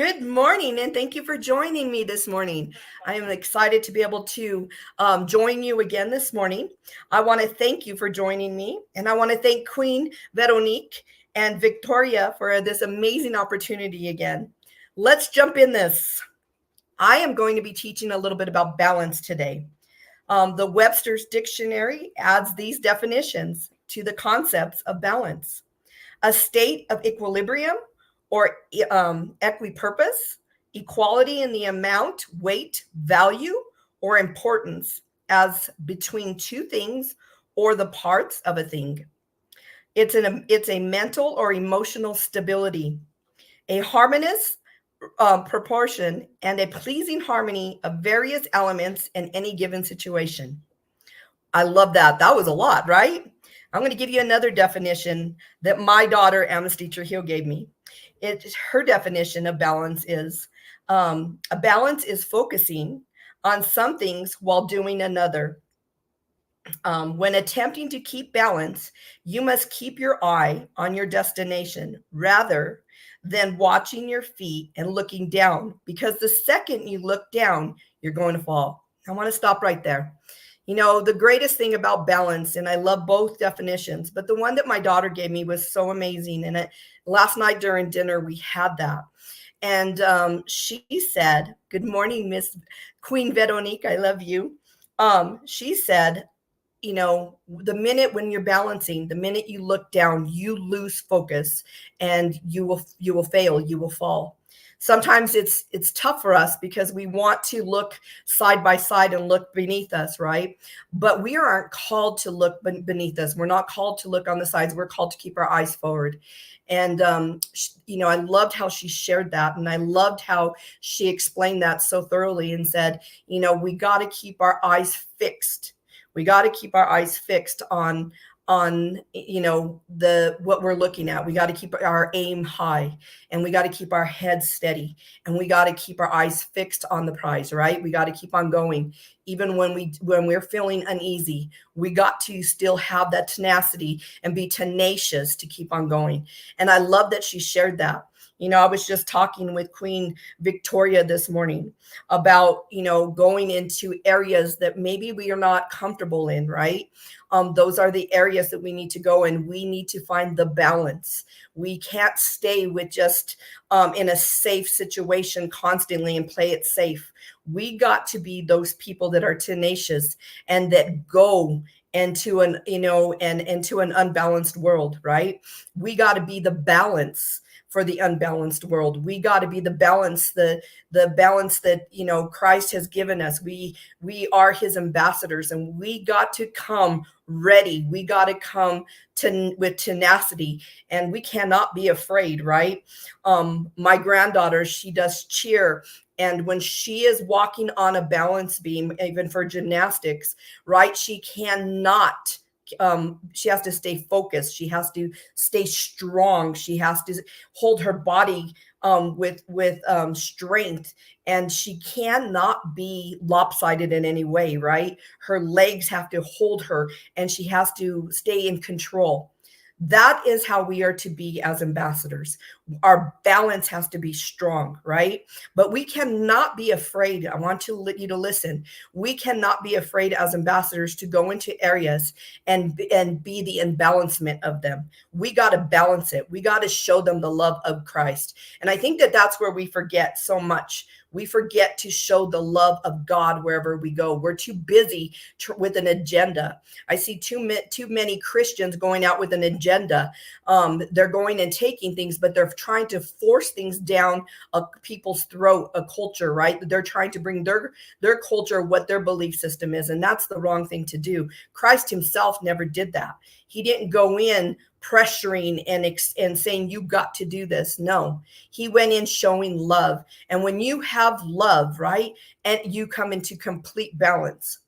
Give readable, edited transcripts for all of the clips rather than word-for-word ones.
Good morning, and thank you for joining me this morning. I am excited to be able to join you again this morning. I want to thank you for joining me, and I want to thank Queen Veronique and Victoria for this amazing opportunity again. Let's jump in this. I am going to be teaching a little bit about balance today. The Webster's Dictionary adds these definitions to the concepts of balance: a state of equilibrium or equipurpose, equality in the amount, weight, value, or importance as between two things or the parts of a thing. It's a mental or emotional stability, a harmonious proportion, and a pleasing harmony of various elements in any given situation. I love that. That was a lot, right? I'm going to give you another definition that my daughter, Amnesty Trujillo, gave me. Her definition of balance is a balance is focusing on some things while doing another. When attempting to keep balance, you must keep your eye on your destination rather than watching your feet and looking down, because the second you look down, you're going to fall. I want to stop right there. You know, the greatest thing about balance, and I love both definitions, but the one that my daughter gave me was so amazing. And last night during dinner, we had that. And she said, "Good morning, Miss Queen Veronique. I love you." She said, you know, the minute when you're balancing, the minute you look down, you lose focus and you will fail, you will fall. Sometimes it's tough for us because we want to look side by side and look beneath us, right? But we aren't called to look beneath us. We're not called to look on the sides. We're called to keep our eyes forward. And you know, I loved how she shared that, and I loved how she explained that so thoroughly and said, you know, we got to keep our eyes fixed. We got to keep our eyes fixed on you know, what we're looking at. We got to keep our aim high, and we got to keep our head steady, and we got to keep our eyes fixed on the prize, right? We got to keep on going. Even when we're feeling uneasy, we got to still have that tenacity and be tenacious to keep on going. And I love that she shared that. You know, I was just talking with Queen Victoria this morning about, you know, going into areas that maybe we are not comfortable in, right? Those are the areas that we need to go, and we need to find the balance. We can't stay with just in a safe situation constantly and play it safe. We got to be those people that are tenacious and that go into an, you know, and into an unbalanced world, right? We got to be the balance for the unbalanced world. We got to be the balance, the balance that, you know, Christ has given us. We are his ambassadors, and we got to come ready. We got to come with tenacity, and we cannot be afraid, right? My granddaughter, she does cheer. And when she is walking on a balance beam, even for gymnastics, right, she cannot she has to stay focused. She has to stay strong. She has to hold her body with strength, and she cannot be lopsided in any way, right? Her legs have to hold her, and she has to stay in control. That is how we are to be as ambassadors. Our balance has to be strong, right? But we cannot be afraid. I want you to listen. We cannot be afraid as ambassadors to go into areas and be the imbalancement of them. We got to balance it. We got to show them the love of Christ. And I think that that's where we forget so much. We forget to show the love of God wherever we go. We're too busy with an agenda. I see too many Christians going out with an agenda. They're going and taking things, but they're trying to force things down people's throat, a culture, right? They're trying to bring their culture, what their belief system is, and that's the wrong thing to do. Christ himself never did that. He didn't go in pressuring and saying, you got to do this. No, he went in showing love. And when you have love, right, and you come into complete balance.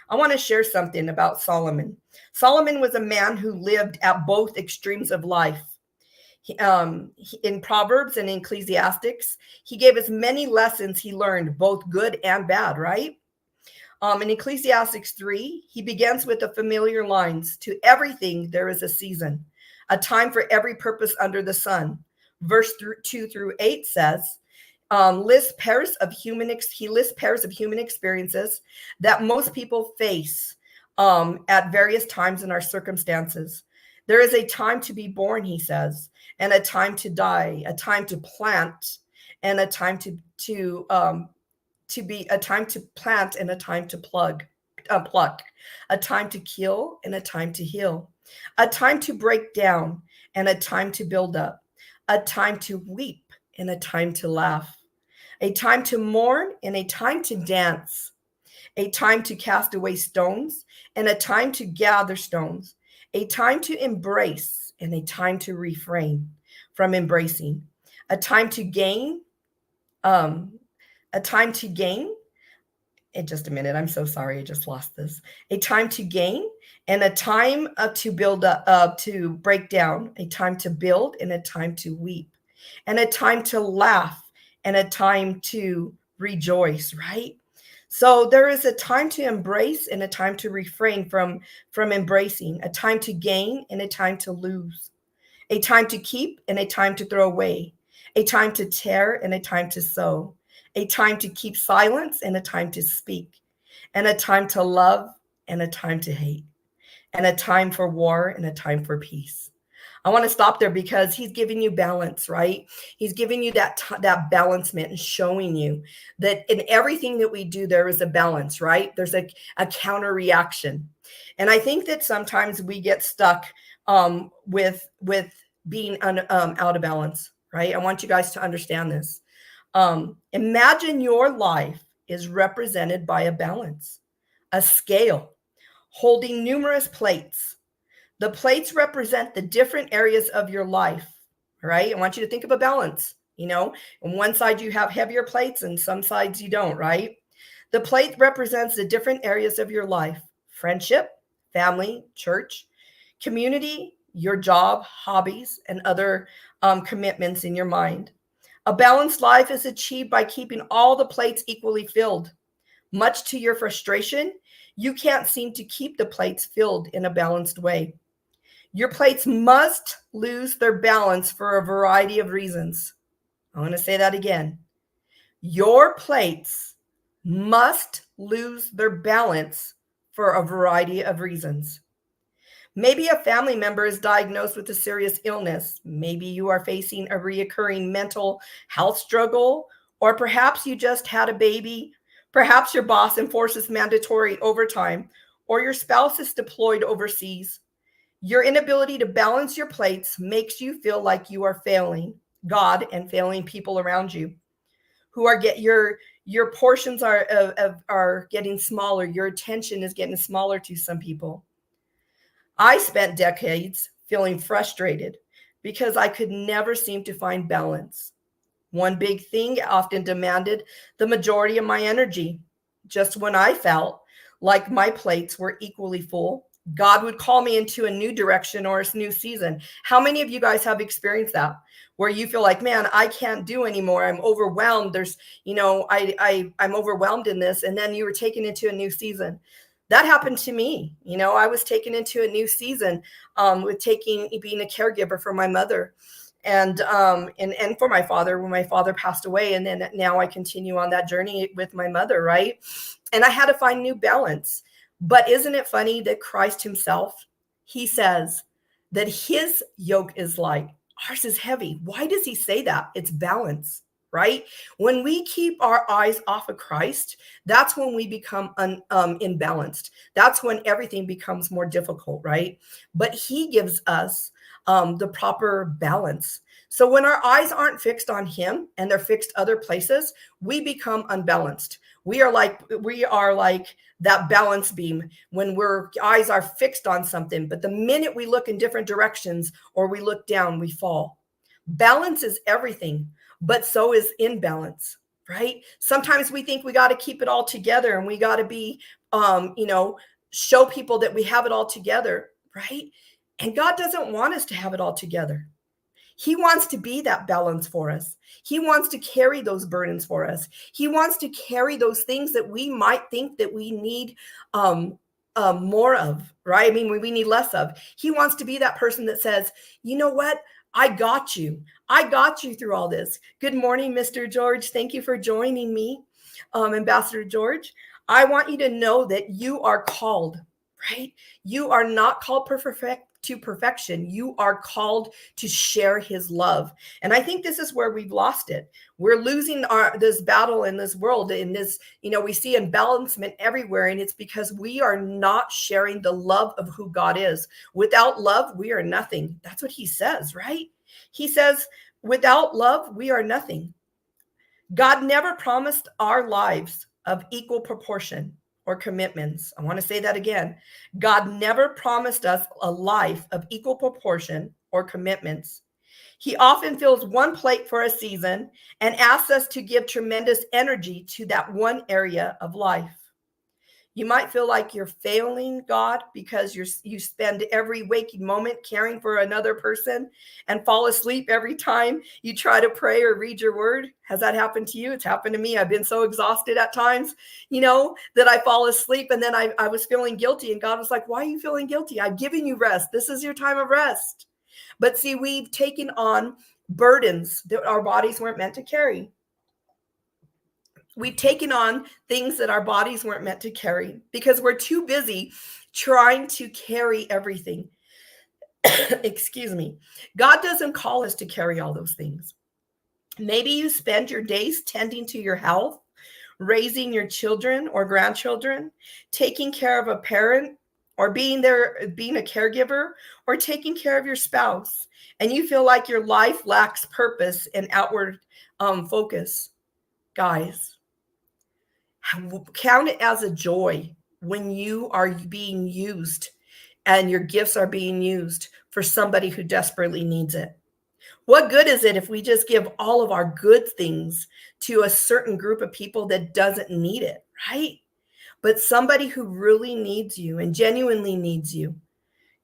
I want to share something about Solomon. Solomon was a man who lived at both extremes of life. In Proverbs and Ecclesiastics, he gave us many lessons he learned, both good and bad, right? In Ecclesiastics 3, he begins with the familiar lines: to everything there is a season, a time for every purpose under the sun. Verse 2 through 8 says, he lists pairs of human experiences that most people face at various times in our circumstances. There is a time to be born, he says, and a time to die, a time to plant, and a time to be a time to plant and a time to pluck, a time to kill and a time to heal, a time to break down and a time to build up, a time to weep and a time to laugh, a time to mourn and a time to dance, a time to cast away stones and a time to gather stones, a time to embrace and a time to refrain from embracing, a time to gain, um, a time to gain. In just a minute, I'm so sorry, I just lost this. A time to gain and a time to build up, to break down, a time to build and a time to weep, and a time to laugh and a time to rejoice, right? So there is a time to embrace and a time to refrain from embracing, a time to gain and a time to lose, a time to keep and a time to throw away, a time to tear and a time to sow, a time to keep silence and a time to speak, and a time to love and a time to hate, and a time for war and a time for peace. I want to stop there because he's giving you balance, right? He's giving you that balancement and showing you that in everything that we do, there is a balance, right? There's a counter reaction. And I think that sometimes we get stuck with being out of balance, right? I want you guys to understand this. Imagine your life is represented by a balance, a scale holding numerous plates. The plates represent the different areas of your life, right? I want you to think of a balance. On one side you have heavier plates and some sides you don't, right? The plate represents the different areas of your life: friendship, family, church, community, your job, hobbies, and other commitments in your mind. A balanced life is achieved by keeping all the plates equally filled. Much to your frustration, you can't seem to keep the plates filled in a balanced way. Your plates must lose their balance for a variety of reasons. I want to say that again. Your plates must lose their balance for a variety of reasons. Maybe a family member is diagnosed with a serious illness. Maybe you are facing a reoccurring mental health struggle, or perhaps you just had a baby. Perhaps your boss enforces mandatory overtime, or your spouse is deployed overseas. Your inability to balance your plates makes you feel like you are failing God and failing people around you, who are your portions are getting smaller. Your attention is getting smaller to some people. I spent decades feeling frustrated because I could never seem to find balance. One big thing often demanded the majority of my energy. Just when I felt like my plates were equally full, God would call me into a new direction or a new season. How many of you guys have experienced that, where you feel like, man, I can't do anymore. I'm overwhelmed. I'm overwhelmed in this. And then you were taken into a new season. That happened to me. I was taken into a new season with being a caregiver for my mother and for my father when my father passed away. And then now I continue on that journey with my mother, right? And I had to find new balance. But isn't it funny that Christ himself, he says that his yoke is light, ours is heavy. Why does he say that? It's balance, right? When we keep our eyes off of Christ, that's when we become imbalanced. That's when everything becomes more difficult, right? But he gives us the proper balance. So when our eyes aren't fixed on him and they're fixed other places, we become unbalanced. We are like that balance beam when our eyes are fixed on something. But the minute we look in different directions or we look down, we fall. Balance is everything, but so is imbalance, right? Sometimes we think we got to keep it all together and we got to be, show people that we have it all together, right? And God doesn't want us to have it all together. He wants to be that balance for us. He wants to carry those burdens for us. He wants to carry those things that we might think that we need more of, right? I mean, we need less of. He wants to be that person that says, you know what? I got you. I got you through all this. Good morning, Mr. George. Thank you for joining me, Ambassador George. I want you to know that you are called, right? You are not called to perfection. You are called to share his love. And I think this is where we've lost it. We're losing this battle in this world. In this, we see imbalancement everywhere. And it's because we are not sharing the love of who God is. Without love, we are nothing. That's what he says, right? He says, without love, we are nothing. God never promised our lives of equal proportion or commitments. I want to say that again. God never promised us a life of equal proportion or commitments. He often fills one plate for a season and asks us to give tremendous energy to that one area of life. You might feel like you're failing God because you spend every waking moment caring for another person and fall asleep every time you try to pray or read your word. Has that happened to you? It's happened to me. I've been so exhausted at times, that I fall asleep, and then I was feeling guilty, and God was like, why are you feeling guilty? I've given you rest. This is your time of rest. But see, we've taken on burdens that our bodies weren't meant to carry. We've taken on things that our bodies weren't meant to carry because we're too busy trying to carry everything. Excuse me. God doesn't call us to carry all those things. Maybe you spend your days tending to your health, raising your children or grandchildren, taking care of a parent, or being a caregiver, or taking care of your spouse, and you feel like your life lacks purpose and outward focus. Guys, count it as a joy when you are being used and your gifts are being used for somebody who desperately needs it. What good is it if we just give all of our good things to a certain group of people that doesn't need it, right? But somebody who really needs you and genuinely needs you,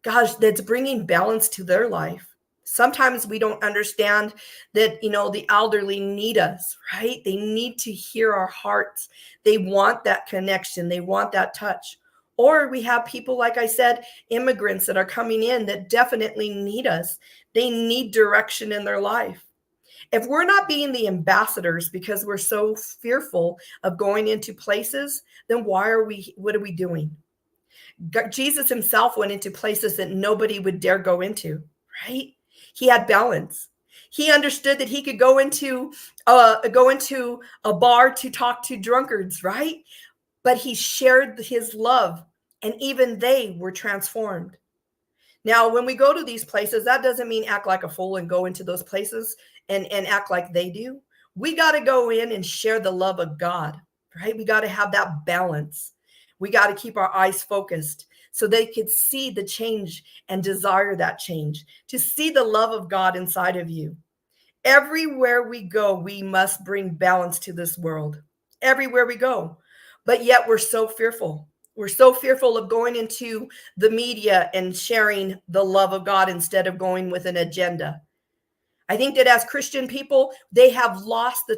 gosh, that's bringing balance to their life. Sometimes we don't understand that, the elderly need us, right? They need to hear our hearts. They want that connection. They want that touch. Or we have people, like I said, immigrants that are coming in that definitely need us. They need direction in their life. If we're not being the ambassadors because we're so fearful of going into places, then what are we doing? Jesus himself went into places that nobody would dare go into, right? He had balance. He understood that he could go into a bar to talk to drunkards, right? But he shared his love, and even they were transformed. Now, when we go to these places, that doesn't mean act like a fool and go into those places and act like they do. We got to go in and share the love of God, right? We got to have that balance. We got to keep our eyes focused so they could see the change and desire that change, to see the love of God inside of you. Everywhere we go, we must bring balance to this world. Everywhere we go. But yet we're so fearful. We're so fearful of going into the media and sharing the love of God instead of going with an agenda. I think that as Christian people, they have lost the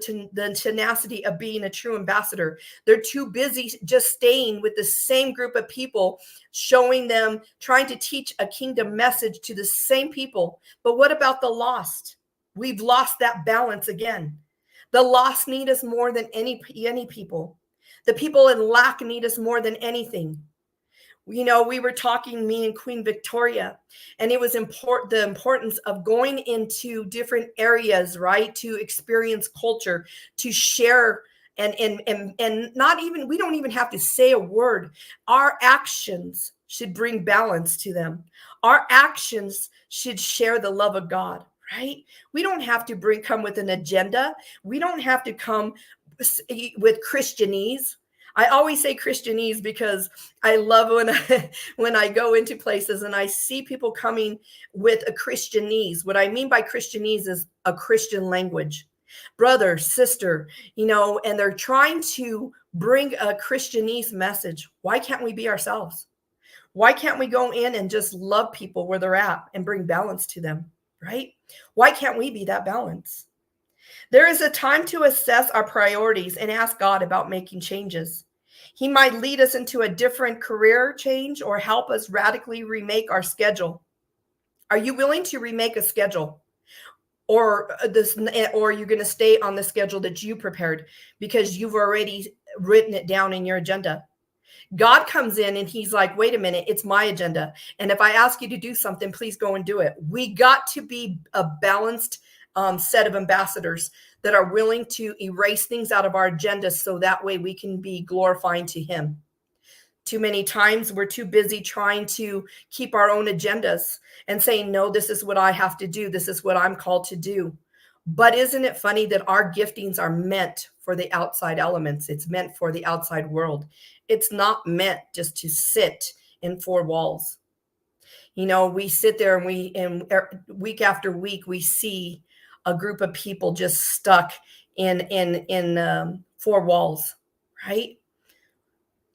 tenacity of being a true ambassador. They're too busy just staying with the same group of people, showing them, trying to teach a kingdom message to the same people. But what about the lost? We've lost that balance again. The lost need us more than any people. The people in lack need us more than anything. We were talking, me and Queen Victoria, and it was the importance of going into different areas, right? To experience culture, to share, and not even, we don't even have to say a word. Our actions should bring balance to them. Our actions should share the love of God, right? We don't have to come with an agenda. We don't have to come with Christianese. I always say Christianese because I love when I go into places and I see people coming with a Christianese. What I mean by Christianese is a Christian language. Brother, sister, and they're trying to bring a Christianese message. Why can't we be ourselves? Why can't we go in and just love people where they're at and bring balance to them, right? Why can't we be that balance? There is a time to assess our priorities and ask God about making changes. He might lead us into a different career change or help us radically remake our schedule. Are you willing to remake a schedule? or or you're going to stay on the schedule that you prepared because you've already written it down in your agenda. God comes in and he's like, wait a minute, it's my agenda. And if I ask you to do something, please go and do it. We got to be a balanced set of ambassadors that are willing to erase things out of our agenda so that way we can be glorifying to him. Too many times we're too busy trying to keep our own agendas and saying, no, this is what I have to do. This is what I'm called to do. But isn't it funny that our giftings are meant for the outside elements? It's meant for the outside world. It's not meant just to sit in four walls. You know, we sit there and week after week, we see a group of people just stuck in four walls, right?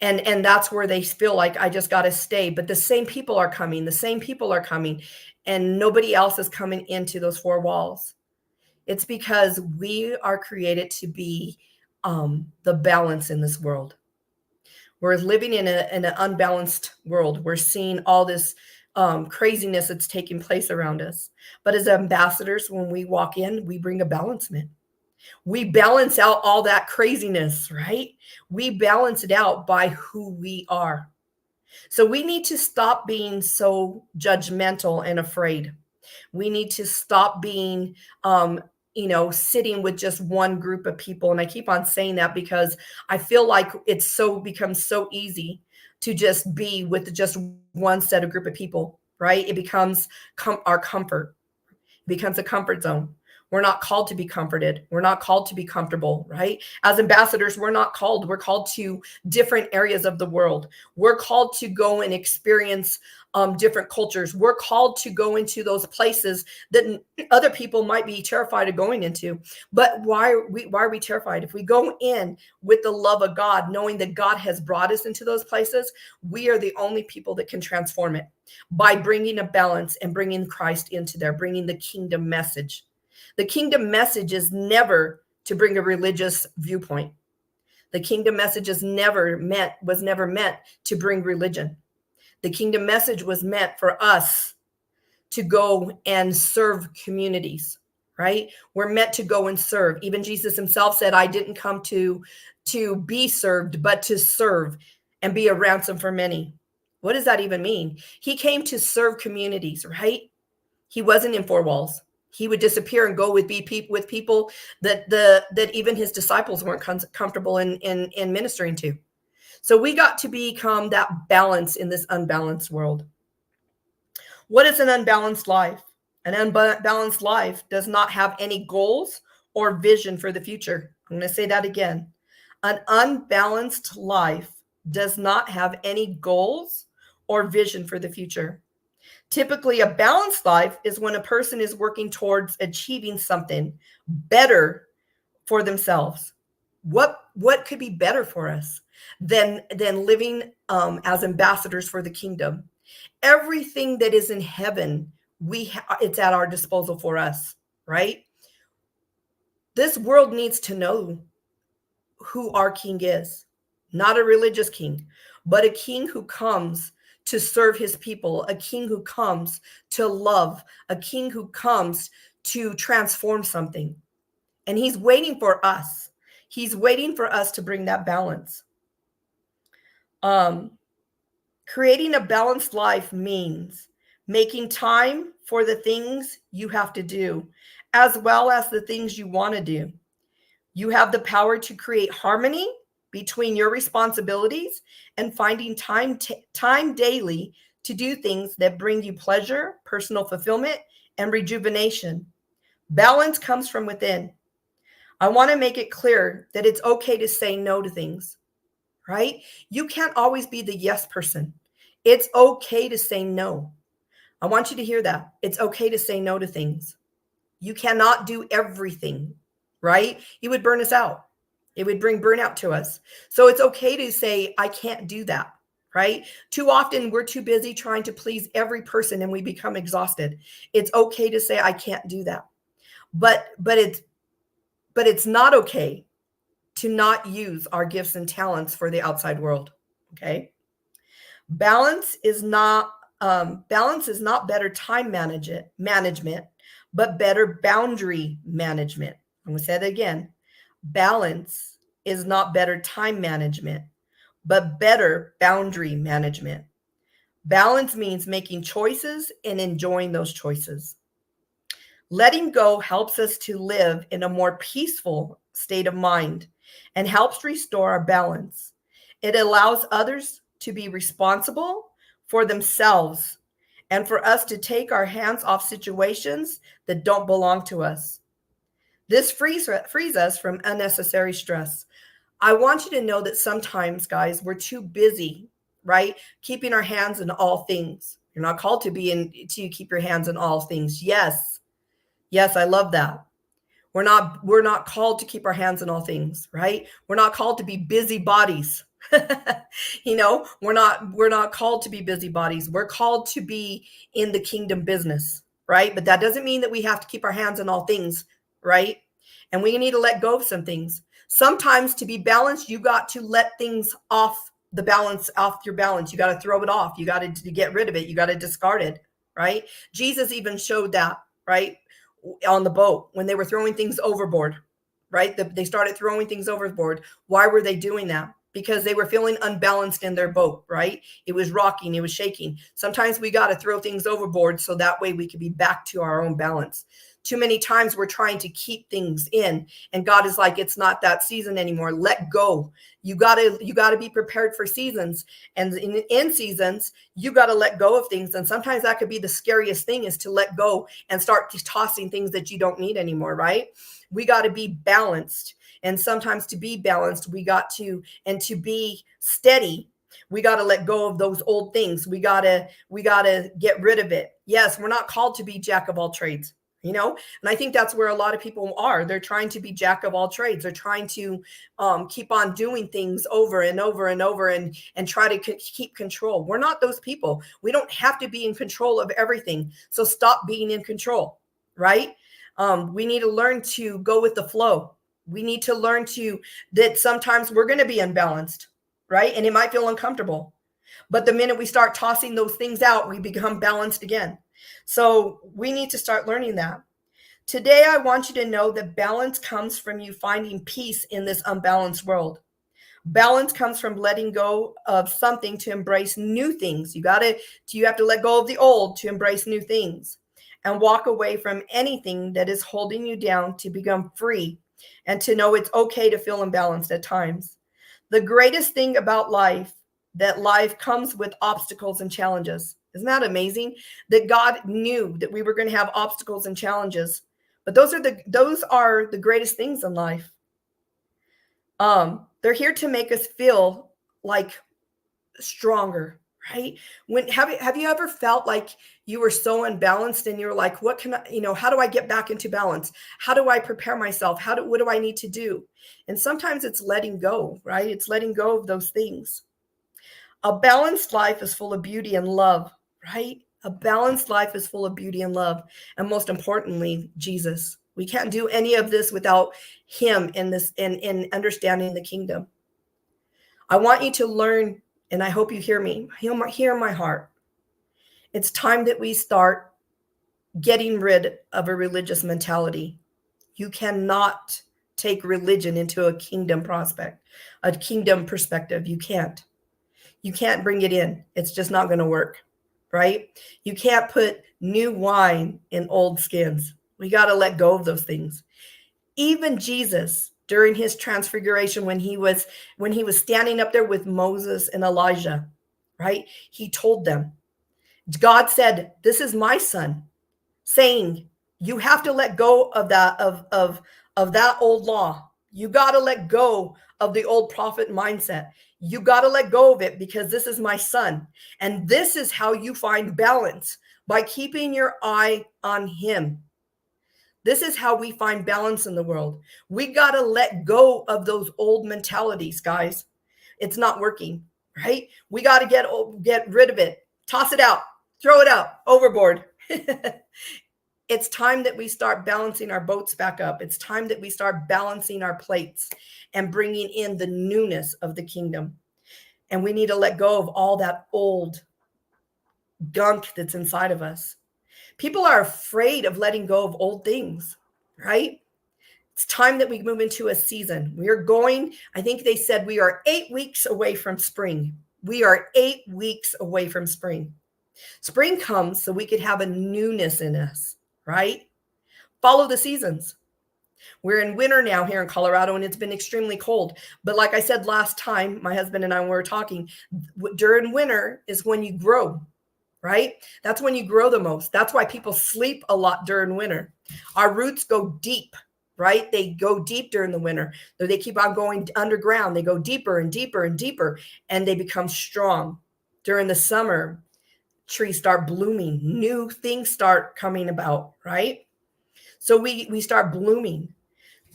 And that's where they feel like I just got to stay. But the same people are coming. The same people are coming, and nobody else is coming into those four walls. It's because we are created to be the balance in this world. We're living in an unbalanced world. We're seeing all this craziness that's taking place around us. But as ambassadors, when we walk in, we bring a balancement. We balance out all that craziness, right? We balance it out by who we are. So we need to stop being so judgmental and afraid. We need to stop being, sitting with just one group of people. And I keep on saying that because I feel like it's becomes so easy to just be with just one set of group of people, right? It becomes our comfort. It becomes a comfort zone. We're not called to be comforted. We're not called to be comfortable, right? As ambassadors, we're called to different areas of the world. We're called to go and experience different cultures. We're called to go into those places that other people might be terrified of going into. But why are we terrified? If we go in with the love of God, knowing that God has brought us into those places, we are the only people that can transform it by bringing a balance and bringing Christ into there, bringing the kingdom message. The kingdom message is never to bring a religious viewpoint. The kingdom message was never meant to bring religion. The kingdom message was meant for us to go and serve communities, right? We're meant to go and serve. Even Jesus himself said, I didn't come to be served, but to serve and be a ransom for many. What does that even mean? He came to serve communities, right? He wasn't in four walls. He would disappear and go with people that even his disciples weren't comfortable in ministering to. So we got to become that balance in this unbalanced world. What is an unbalanced life? An unbalanced life does not have any goals or vision for the future. I'm going to say that again. An unbalanced life does not have any goals or vision for the future. Typically, a balanced life is when a person is working towards achieving something better for themselves. What could be better for us than living as ambassadors for the kingdom? Everything that is in heaven, it's at our disposal for us, right? This world needs to know who our king is, not a religious king, but a king who comes to serve his people, a king who comes to love, a king who comes to transform something. And he's waiting for us. He's waiting for us to bring that balance. Creating a balanced life means making time for the things you have to do, as well as the things you want to do. You have the power to create harmony between your responsibilities and finding time daily to do things that bring you pleasure, personal fulfillment, and rejuvenation. Balance comes from within. I want to make it clear that it's okay to say no to things, right? You can't always be the yes person. It's okay to say no. I want you to hear that. It's okay to say no to things. You cannot do everything, right? It would burn us out. It would bring burnout to us. So it's okay to say, I can't do that, right? Too often we're too busy trying to please every person and we become exhausted. It's okay to say, I can't do that. But it's not okay to not use our gifts and talents for the outside world, okay? Balance is not better time management, but better boundary management. I'm going to say that again. Balance is not better time management, but better boundary management. Balance means making choices and enjoying those choices. Letting go helps us to live in a more peaceful state of mind and helps restore our balance. It allows others to be responsible for themselves and for us to take our hands off situations that don't belong to us. This frees us from unnecessary stress. I want you to know that sometimes, guys, we're too busy, right? Keeping our hands in all things. You're not called to keep your hands in all things. Yes. Yes, I love that. We're not called to keep our hands in all things, right? We're not called to be busybodies. We're not called to be busybodies. We're called to be in the kingdom business, right? But that doesn't mean that we have to keep our hands in all things, right? And we need to let go of some things. Sometimes to be balanced, you got to let things off your balance. You got to throw it off. You got to get rid of it. You got to discard it, right? Jesus even showed that, right? On the boat when they were throwing things overboard, right? They started throwing things overboard. Why were they doing that? Because they were feeling unbalanced in their boat, right? It was rocking, it was shaking. Sometimes we got to throw things overboard so that way we can be back to our own balance. Too many times we're trying to keep things in, and God is like, it's not that season anymore. Let go. You gotta be prepared for seasons, and in seasons you got to let go of things. And sometimes that could be the scariest thing, is to let go and start tossing things that you don't need anymore, right? We got to be balanced, and sometimes to be balanced, and to be steady, we got to let go of those old things. We got to get rid of it. Yes, we're not called to be jack of all trades. And I think that's where a lot of people are. They're trying to be jack of all trades. They're trying to keep on doing things over and over and over and try to keep control. We're not those people. We don't have to be in control of everything. So stop being in control, right? We need to learn to go with the flow. We need to learn that sometimes we're going to be unbalanced, right? And it might feel uncomfortable. But the minute we start tossing those things out, we become balanced again. So we need to start learning that. Today, I want you to know that balance comes from you finding peace in this unbalanced world. Balance comes from letting go of something to embrace new things. You have to let go of the old to embrace new things, and walk away from anything that is holding you down to become free, and to know it's okay to feel imbalanced at times. The greatest thing about life, that life comes with obstacles and challenges. Isn't that amazing? That God knew that we were going to have obstacles and challenges, but those are the greatest things in life. They're here to make us feel like stronger, right? Have you ever felt like you were so unbalanced and you're like, what can I, how do I get back into balance? How do I prepare myself? What do I need to do? And sometimes it's letting go, right? It's letting go of those things. A balanced life is full of beauty and love, right? A balanced life is full of beauty and love. And most importantly, Jesus. We can't do any of this without him in understanding the kingdom. I want you to learn, and I hope you hear me, hear my heart. It's time that we start getting rid of a religious mentality. You cannot take religion into a kingdom perspective. You can't. You can't bring it in. It's just not going to work, right? You can't put new wine in old skins. We got to let go of those things. Even Jesus, during his transfiguration, when he was standing up there with Moses and Elijah, right? He told them, God said, "This is my son," saying, you have to let go of that old law. You got to let go of the old prophet mindset. You got to let go of it, because this is my son. And this is how you find balance, by keeping your eye on him. This is how we find balance in the world. We got to let go of those old mentalities, guys. It's not working, right? We got to get rid of it. Toss it out. Throw it out overboard. It's time that we start balancing our boats back up. It's time that we start balancing our plates and bringing in the newness of the kingdom. And we need to let go of all that old gunk that's inside of us. People are afraid of letting go of old things, right? It's time that we move into a season. We are going, I think they said we are 8 weeks away from spring. We are 8 weeks away from spring. Spring comes so we could have a newness in us, right? Follow the seasons. We're in winter now here in Colorado, and it's been extremely cold. But like I said last time, my husband and I were talking, during winter is when you grow, right? That's when you grow the most. That's why people sleep a lot during winter. Our roots go deep, right? They go deep during the winter. They keep on going underground. They go deeper and deeper and deeper, and they become strong. During the summer, trees start blooming. New things start coming about, right? So we start blooming.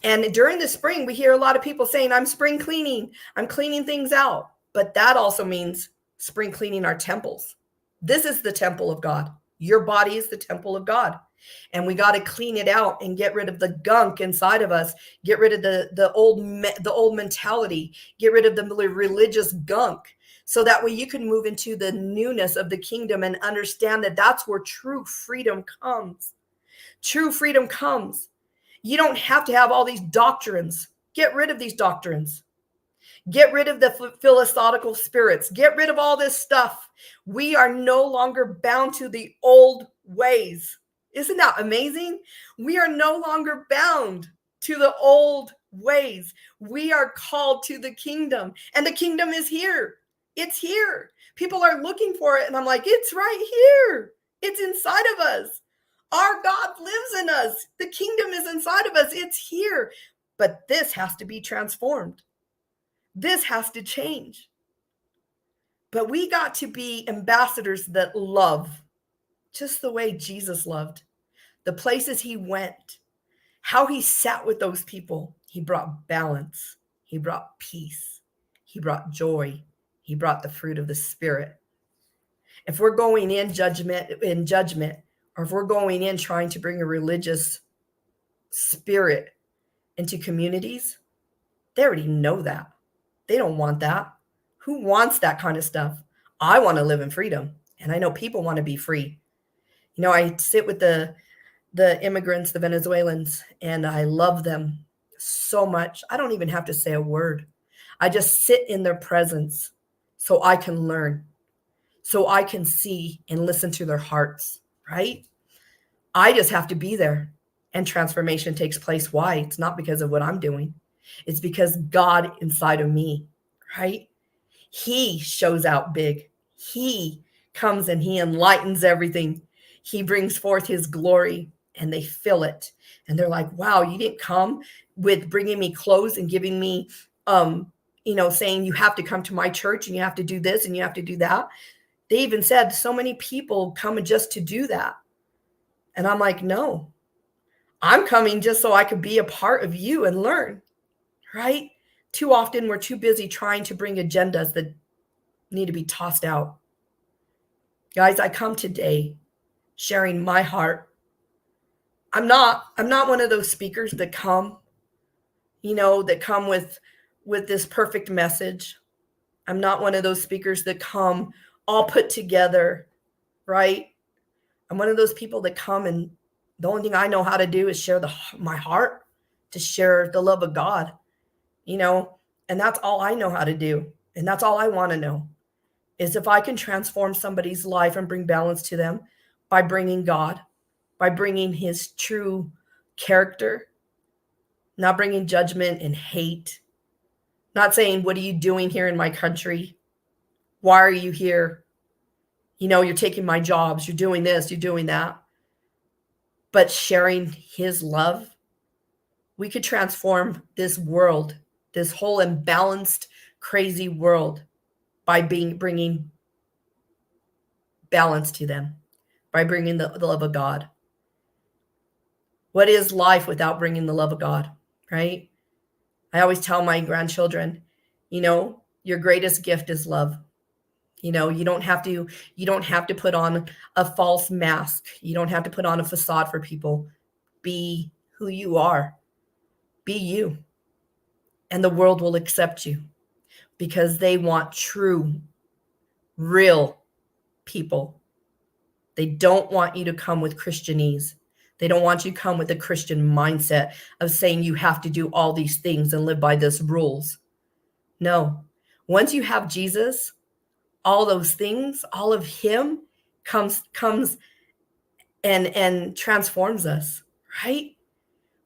And during the spring, we hear a lot of people saying, I'm spring cleaning. I'm cleaning things out. But that also means spring cleaning our temples. This is the temple of God. Your body is the temple of God. And we got to clean it out and get rid of the gunk inside of us. Get rid of the old mentality. Get rid of the religious gunk. So that way you can move into the newness of the kingdom and understand that that's where true freedom comes. True freedom comes. You don't have to have all these doctrines. Get rid of these doctrines. Get rid of the philosophical spirits. Get rid of all this stuff. We are no longer bound to the old ways. Isn't that amazing? We are no longer bound to the old ways. We are called to the kingdom, and the kingdom is here. It's here. People are looking for it, and I'm like, it's right here. It's inside of us. Our God lives in us. The kingdom is inside of us. It's here. But this has to be transformed. This has to change. But we got to be ambassadors that love, just the way Jesus loved. The places he went, how he sat with those people. He brought balance. He brought peace. He brought joy. He brought the fruit of the Spirit. If we're going in judgment, or if we're going in trying to bring a religious spirit into communities, they already know that. They don't want that. Who wants that kind of stuff? I want to live in freedom, and I know people want to be free. You know, I sit with the immigrants, the Venezuelans, and I love them so much. I don't even have to say a word. I just sit in their presence so I can learn, so I can see and listen to their hearts, right? I just have to be there, and transformation takes place. Why? It's not because of what I'm doing. It's because God inside of me, right? He shows out big. He comes and he enlightens everything. He brings forth his glory, and they feel it. And they're like, wow, you didn't come with bringing me clothes and giving me, saying you have to come to my church and you have to do this and you have to do that. They even said so many people come just to do that. And I'm like, no, I'm coming just so I could be a part of you and learn, right? Too often we're too busy trying to bring agendas that need to be tossed out. Guys, I come today sharing my heart. I'm not one of those speakers that come, with this perfect message. I'm not one of those speakers that come all put together, right? I'm one of those people that come, and the only thing I know how to do is share my heart, to share the love of God, and that's all I know how to do. And that's all I want to know is if I can transform somebody's life and bring balance to them by bringing God, by bringing his true character, not bringing judgment and hate, not saying, what are you doing here in my country? Why are you here? You're taking my jobs. You're doing this, you're doing that. But sharing his love, we could transform this world, this whole imbalanced, crazy world, by bringing balance to them, by bringing the love of God. What is life without bringing the love of God, right? I always tell my grandchildren, your greatest gift is love. You don't have to put on a false mask. You don't have to put on a facade for people. Be who you are. Be you. And the world will accept you because they want true, real people. They don't want you to come with Christianese. They don't want you to come with a Christian mindset of saying you have to do all these things and live by these rules. No. Once you have Jesus, all those things, all of him comes and transforms us, right?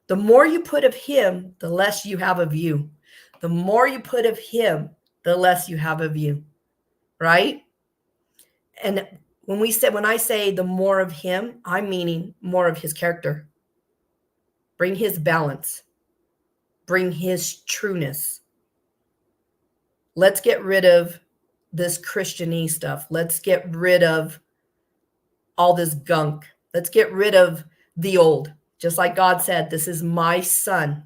The more you put of him, the less you have of you. The more you put of him, the less you have of you, right? And when I say the more of him, I'm meaning more of his character. Bring his balance. Bring his trueness. Let's get rid of this Christianese stuff. Let's get rid of all this gunk. Let's get rid of the old. Just like God said, this is my son.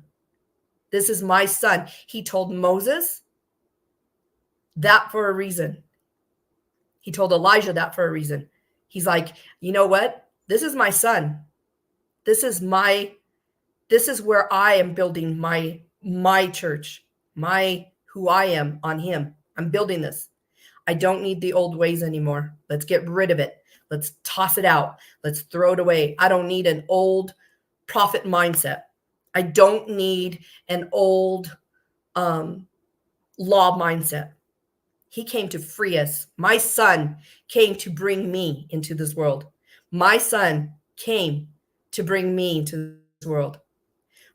This is my son. He told Moses that for a reason. He told Elijah that for a reason. He's like, you know what? This is my son. This is where I am building my church, who I am on him. I'm building this. I don't need the old ways anymore. Let's get rid of it. Let's toss it out. Let's throw it away. I don't need an old prophet mindset. I don't need an old law mindset. He came to free us. My son came to bring me into this world. My son came to bring me into this world.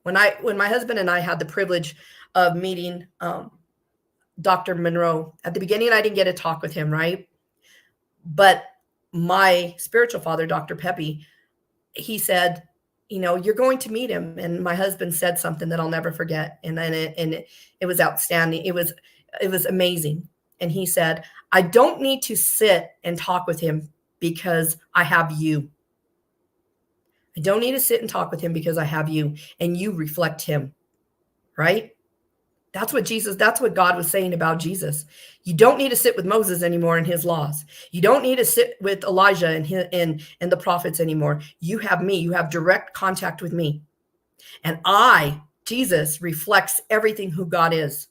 When my husband and I had the privilege of meeting Dr. Monroe, at the beginning, I didn't get to talk with him, right? But my spiritual father, Dr. Pepe, he said, you're going to meet him. And my husband said something that I'll never forget. And it was outstanding. It was amazing. And he said, I don't need to sit and talk with him because I have you. I don't need to sit and talk with him because I have you and you reflect him, right? That's what God was saying about Jesus. You don't need to sit with Moses anymore and his laws. You don't need to sit with Elijah and the prophets anymore. You have me. You have direct contact with me. And Jesus, reflects everything who God is.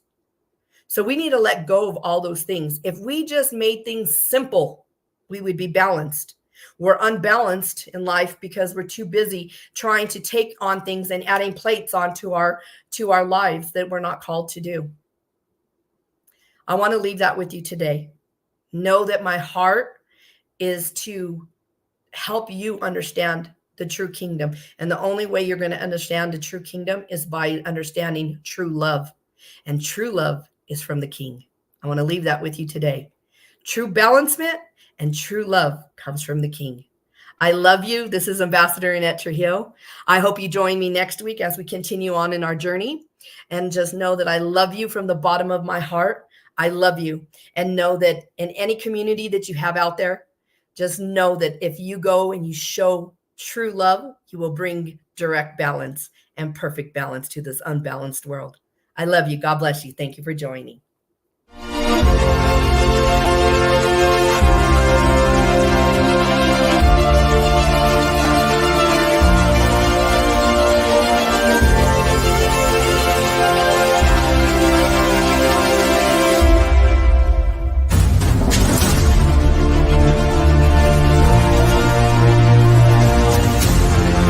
So we need to let go of all those things. If we just made things simple, we would be balanced. We're unbalanced in life because we're too busy trying to take on things and adding plates onto our lives that we're not called to do. I want to leave that with you today. Know that my heart is to help you understand the true kingdom. And the only way you're going to understand the true kingdom is by understanding true love. And true love is from the King. I want to leave that with you today. True balancement and true love comes from the King. I love you. This is Ambassador Annette Trujillo. I hope you join me next week as we continue on in our journey. And just know that I love you from the bottom of my heart. I love you. And know that in any community that you have out there, just know that if you go and you show true love, you will bring direct balance and perfect balance to this unbalanced world. I love you. God bless you. Thank you for joining.